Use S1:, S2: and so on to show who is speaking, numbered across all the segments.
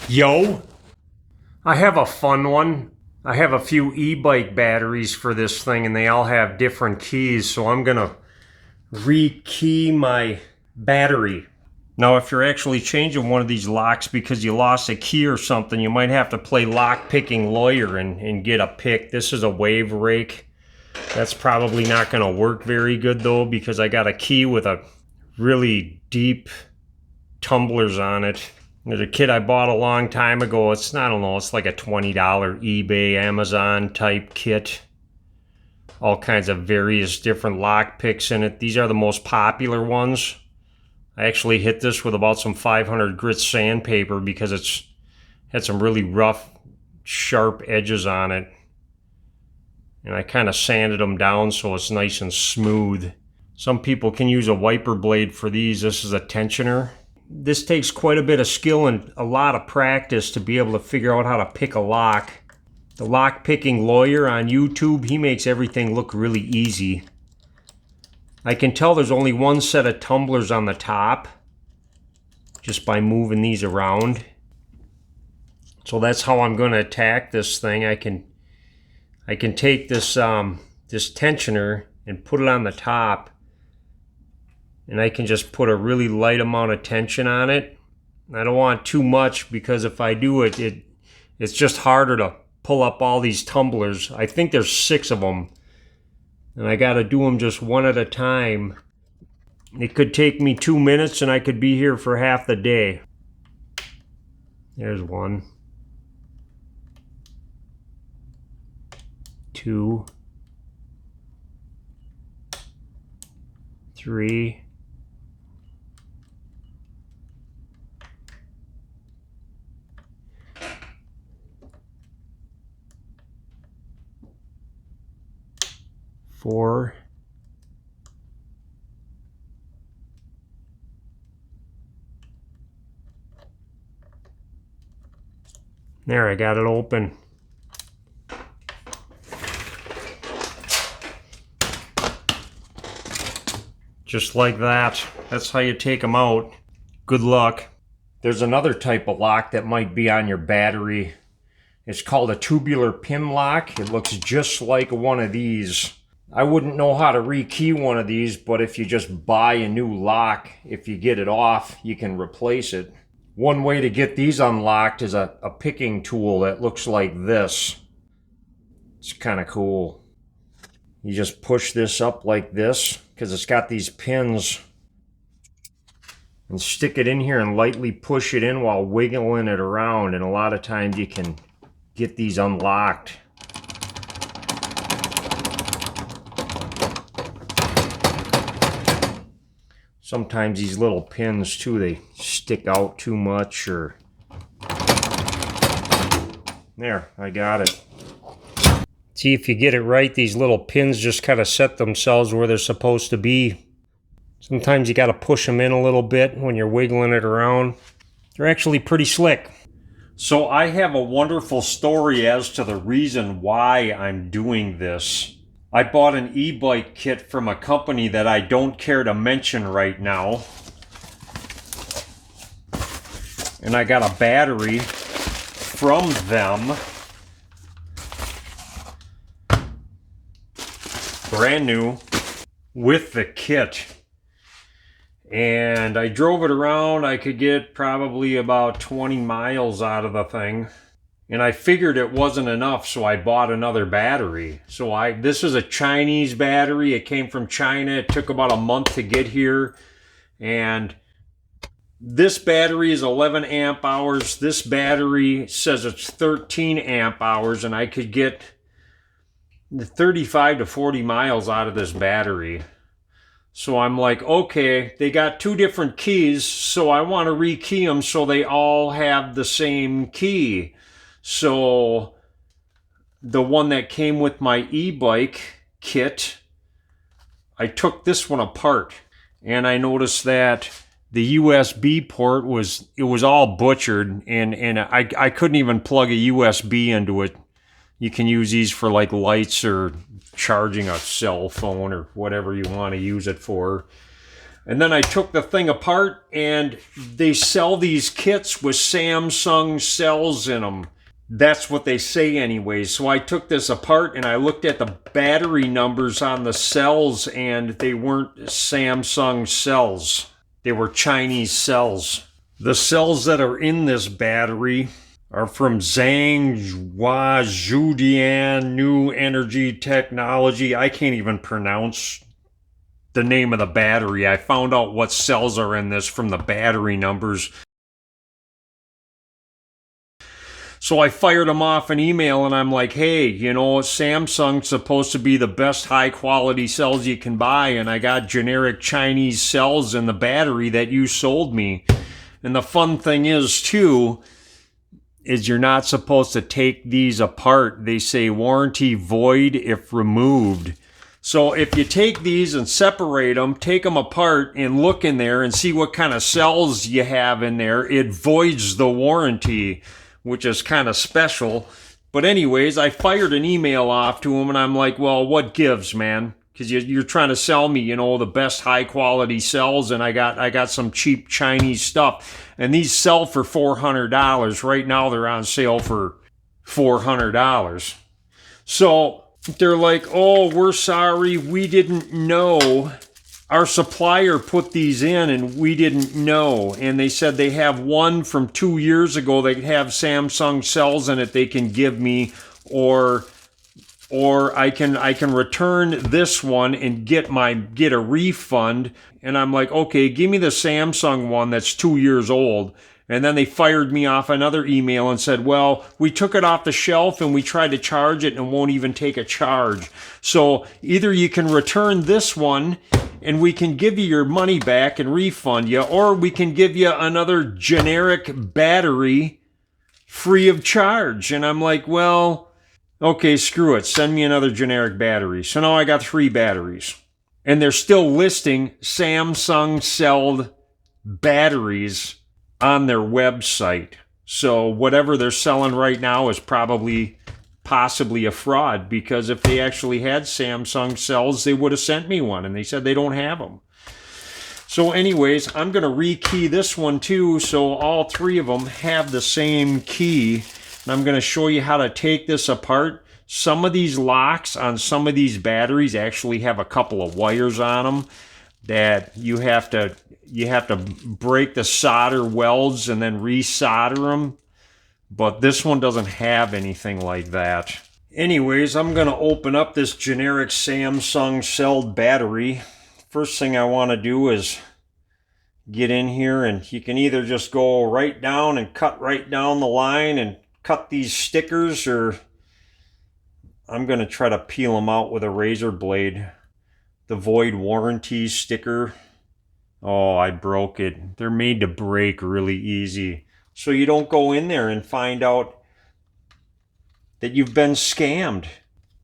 S1: Yo, I have a fun one. I have a few e-bike batteries for this thing and they all have different keys, so I'm gonna rekey my battery. Now if you're actually changing one of these locks because you lost a key or something, you might have to play lock picking lawyer and get a pick. This is a wave rake. That's probably not gonna work very good though, because I got a key with a really deep tumblers on it. There's a kit I bought a long time ago. It's, I don't know, it's like a $20 eBay, Amazon type kit. All kinds of various different lock picks in it. These are the most popular ones. I actually hit this with about some 500 grit sandpaper because it's had some really rough, sharp edges on it. And I kind of sanded them down so it's nice and smooth. Some people can use a wiper blade for these. This is a tensioner. This takes quite a bit of skill and a lot of practice to be able to figure out how to pick a lock. The lock picking lawyer on YouTube, he makes everything look really easy. I can tell there's only one set of tumblers on the top just by moving these around. So that's how I'm going to attack this thing. I can take this this tensioner and put it on the top, and I can just put a really light amount of tension on it. I don't want too much because if I do it's just harder to pull up all these tumblers. I think there's 6 of them, and I got to do them just one at a time. It could take me 2 minutes and I could be here for half the day. There's 1, 2, 3, 4, 5. There, I got it open. Just like that. That's how you take them out. Good luck. There's another type of lock that might be on your battery. It's called a tubular pin lock. It looks just like one of these. I wouldn't know how to rekey one of these, but if you just buy a new lock, if you get it off, you can replace it. One way to get these unlocked is a picking tool that looks like this. It's kind of cool. You just push this up like this because it's got these pins, and stick it in here and lightly push it in while wiggling it around, and a lot of times you can get these unlocked. Sometimes these little pins too, they stick out too much, or... There, I got it. See, if you get it right, these little pins just kind of set themselves where they're supposed to be. Sometimes you got to push them in a little bit when you're wiggling it around. They're actually pretty slick. So I have a wonderful story as to the reason why I'm doing this. I bought an e-bike kit from a company that I don't care to mention right now. And I got a battery from them. Brand new with the kit. And I drove it around. I could get probably about 20 miles out of the thing. And I figured it wasn't enough, so I bought another battery. So this is a Chinese battery. It came from China. It took about a month to get here. And this battery is 11 amp hours. This battery says it's 13 amp hours, and I could get 35 to 40 miles out of this battery. So I'm like, okay, they got 2 different keys, so I want to rekey them so they all have the same key. So the one that came with my e-bike kit, I took this one apart, and I noticed that the USB port was all butchered, and I couldn't even plug a USB into it. You can use these for like lights or charging a cell phone or whatever you want to use it for. And then I took the thing apart, and they sell these kits with Samsung cells in them. That's what they say anyways. So I took this apart and I looked at the battery numbers on the cells, and they weren't Samsung cells. They were Chinese cells. The cells that are in this battery are from Zhanghua Zhudian New Energy Technology. I can't even pronounce the name of the battery. I found out what cells are in this from the battery numbers. So I fired them off an email, and I'm like, hey, you know, Samsung's supposed to be the best high quality cells you can buy, and I got generic Chinese cells in the battery that you sold me. And the fun thing is, too, is you're not supposed to take these apart. They say warranty void if removed. So if you take these and separate them, take them apart and look in there and see what kind of cells you have in there, it voids the warranty, which is kind of special. But anyways, I fired an email off to him, and I'm like, well, what gives, man? Because you're trying to sell me, you know, the best high quality cells, and I got some cheap Chinese stuff. And these sell for $400. Right now they're on sale for $400. So they're like, oh, we're sorry, we didn't know. Our supplier put these in and we didn't know. And they said they have one from 2 years ago. They have Samsung cells in it they can give me, or I can return this one and get a refund. And I'm like, okay, give me the Samsung one that's 2 years old. And then they fired me off another email and said, well, we took it off the shelf and we tried to charge it and it won't even take a charge. So either you can return this one and we can give you your money back and refund you, or we can give you another generic battery free of charge. And I'm like, well, okay, screw it. Send me another generic battery. So now I got 3 batteries. And they're still listing Samsung celled batteries on their website. So whatever they're selling right now is possibly a fraud, because if they actually had Samsung cells, they would have sent me one, and they said they don't have them. So anyways, I'm going to rekey this one too, so all 3 of them have the same key. And I'm going to show you how to take this apart. Some of these locks on some of these batteries actually have a couple of wires on them that you have to break the solder welds and then resolder them. But this one doesn't have anything like that. Anyways, I'm going to open up this generic Samsung celled battery. First thing I want to do is get in here, and you can either just go right down and cut right down the line and cut these stickers, or I'm going to try to peel them out with a razor blade. The void warranty sticker. Oh, I broke it. They're made to break really easy. So you don't go in there and find out that you've been scammed.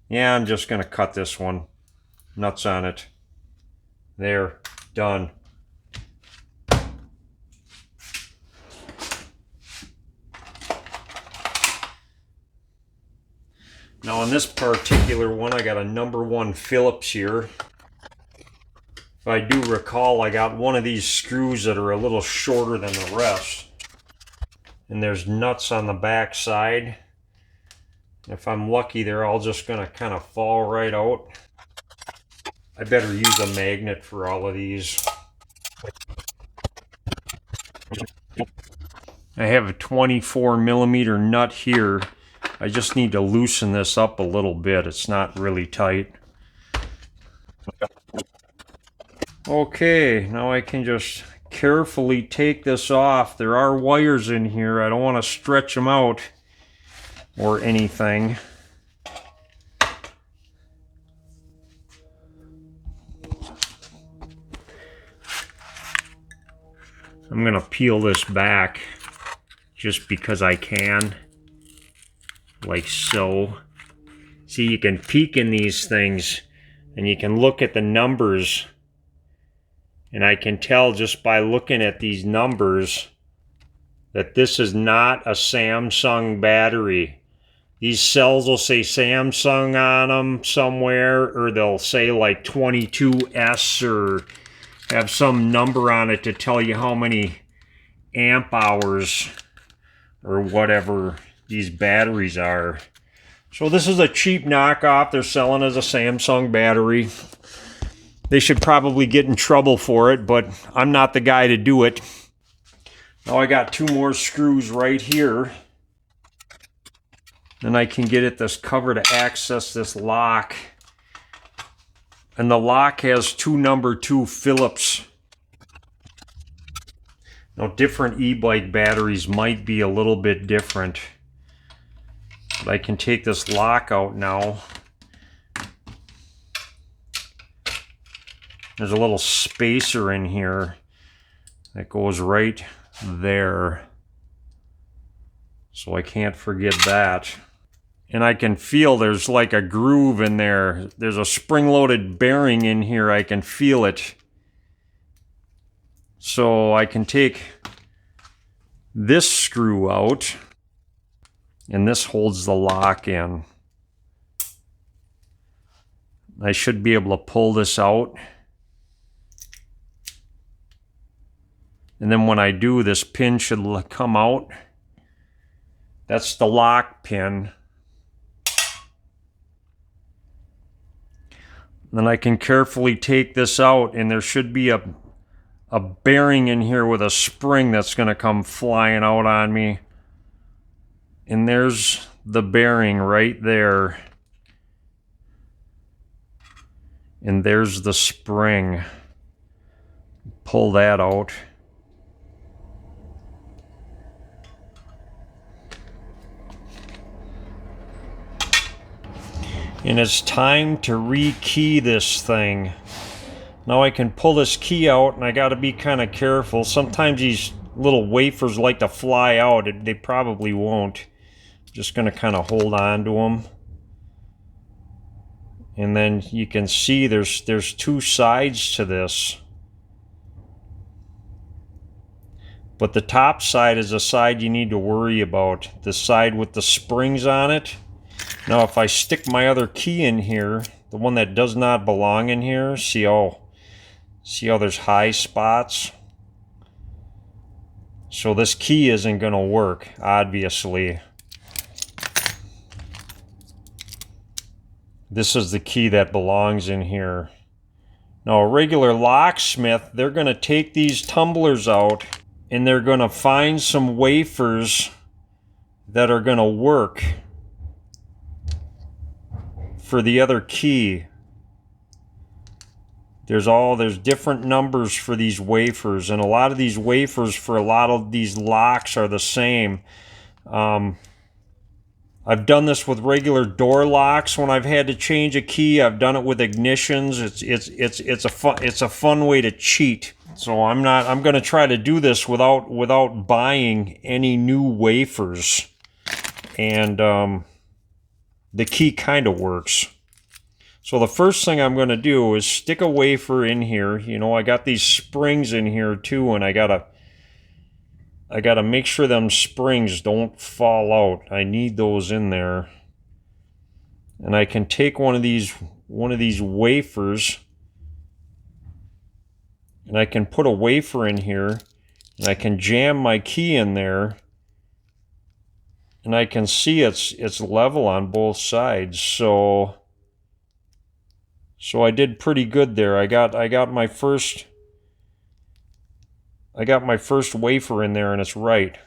S1: Yeah, I'm just going to cut this one. Nuts on it. There. Done. Now on this particular one, I got a number 1 Phillips here. If I do recall, I got one of these screws that are a little shorter than the rest. And there's nuts on the back side. If I'm lucky, they're all just going to kind of fall right out. I better use a magnet for all of these. I have a 24mm nut here. I just need to loosen this up a little bit. It's not really tight. Okay, now I can just carefully take this off. There are wires in here. I don't want to stretch them out or anything. I'm going to peel this back just because I can. Like so. See, you can peek in these things and you can look at the numbers. And I can tell just by looking at these numbers that this is not a Samsung battery. These cells will say Samsung on them somewhere, or they'll say like 22S or have some number on it to tell you how many amp hours or whatever these batteries are. So this is a cheap knockoff. They're selling as a Samsung battery. They should probably get in trouble for it, but I'm not the guy to do it. Now I got 2 more screws right here. Then I can get at this cover to access this lock. And the lock has 2 number 2 Phillips. Now different e-bike batteries might be a little bit different. But I can take this lock out now. There's a little spacer in here that goes right there. So I can't forget that. And I can feel there's like a groove in there. There's a spring-loaded bearing in here. I can feel it. So I can take this screw out, and this holds the lock in. I should be able to pull this out. And then when I do, this pin should come out. That's the lock pin. Then I can carefully take this out, and there should be a bearing in here with a spring that's going to come flying out on me. And there's the bearing right there. And there's the spring. Pull that out. And it's time to rekey this thing. Now I can pull this key out, and I got to be kind of careful. Sometimes these little wafers like to fly out. They probably won't. Just going to kind of hold on to them. And then you can see there's 2 sides to this. But the top side is the side you need to worry about. The side with the springs on it. Now if I stick my other key in here, the one that does not belong in here, see how there's high spots? So this key isn't going to work, obviously. This is the key that belongs in here. Now a regular locksmith, they're going to take these tumblers out, and they're going to find some wafers that are going to work for the other key. There's different numbers for these wafers, and a lot of these wafers for a lot of these locks are the same. I've done this with regular door locks when I've had to change a key. I've done it with ignitions. It's a fun way to cheat. So I'm going to try to do this without buying any new wafers, and the key kind of works. So the first thing I'm going to do is stick a wafer in here. You know, I got these springs in here too, and I gotta make sure them springs don't fall out. I need those in there. And I can take one of these wafers, and I can put a wafer in here, and I can jam my key in there, and I can see it's level on both sides. So I did pretty good there. I got my first wafer in there, and it's right.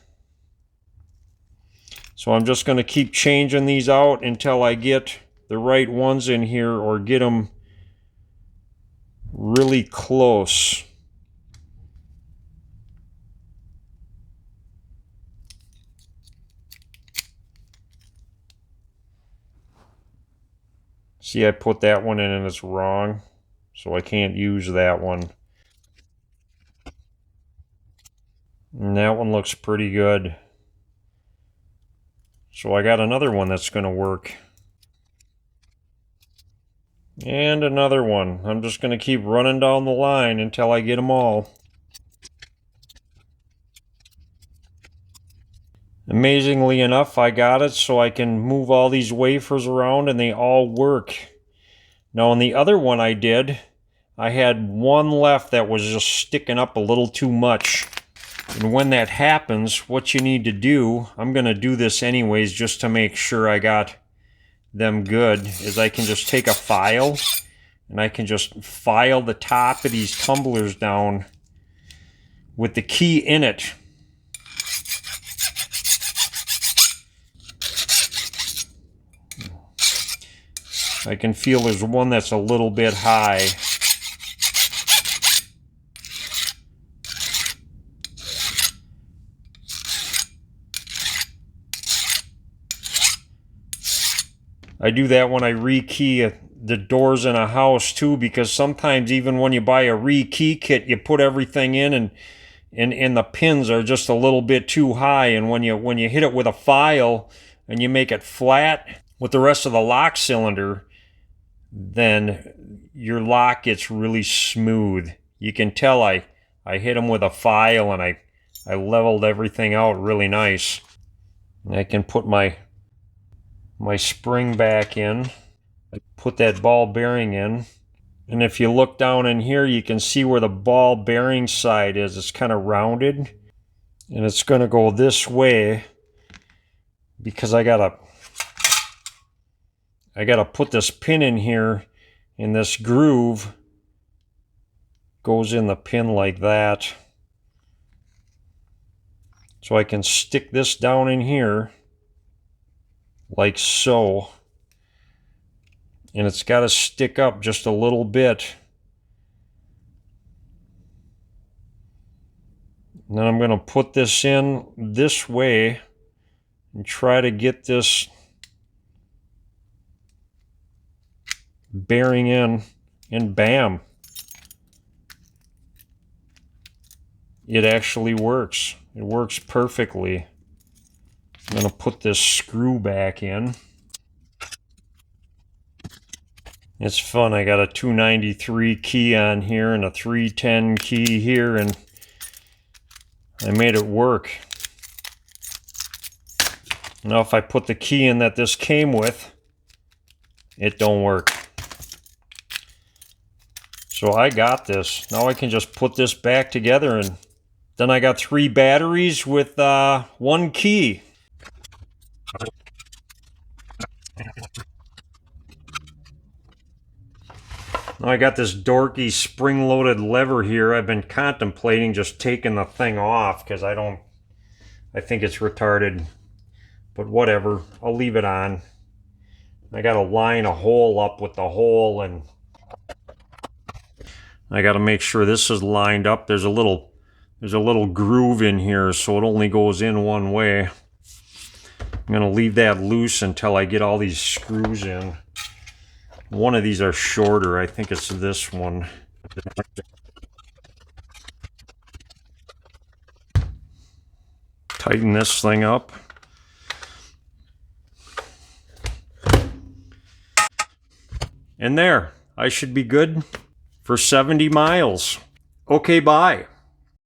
S1: So I'm just going to keep changing these out until I get the right ones in here, or get them really close. See, I put that one in and it's wrong, so I can't use that one. And that one looks pretty good. So I got another one that's going to work. And another one. I'm just going to keep running down the line until I get them all. Amazingly enough, I got it so I can move all these wafers around and they all work. Now on the other one I I had one left that was just sticking up a little too much. And when that happens, what you need to do, I'm going to do this anyways just to make sure I got them good, is I can just take a file and I can just file the top of these tumblers down with the key in it. I can feel there's one that's a little bit high. I do that when I rekey the doors in a house too, because sometimes even when you buy a rekey kit, you put everything in and the pins are just a little bit too high, and when you hit it with a file and you make it flat with the rest of the lock cylinder, then your lock gets really smooth. You can tell I hit them with a file and I leveled everything out really nice. And I can put my spring back in. I put that ball bearing in. And if you look down in here, you can see where the ball bearing side is. It's kind of rounded. And it's going to go this way because I gotta put this pin in here, and this groove goes in the pin like that. So I can stick this down in here like so. And it's got to stick up just a little bit. And then I'm going to put this in this way and try to get this bearing in, and bam, it actually works. It works perfectly. I'm going to put this screw back in. It's fun. I got a 293 key on here and a 310 key here, and I made it work. Now if I put the key in that this came with, it don't work. So I got this. Now I can just put this back together, and then I got 3 batteries with 1 key. Now I got this dorky spring-loaded lever here. I've been contemplating just taking the thing off because I think it's retarded. But whatever, I'll leave it on. I got to line a hole up with the hole, and I got to make sure this is lined up. There's a little groove in here, so it only goes in one way. I'm going to leave that loose until I get all these screws in. One of these are shorter. I think it's this one. Tighten this thing up. And there, I should be good for 70 miles. Okay, bye.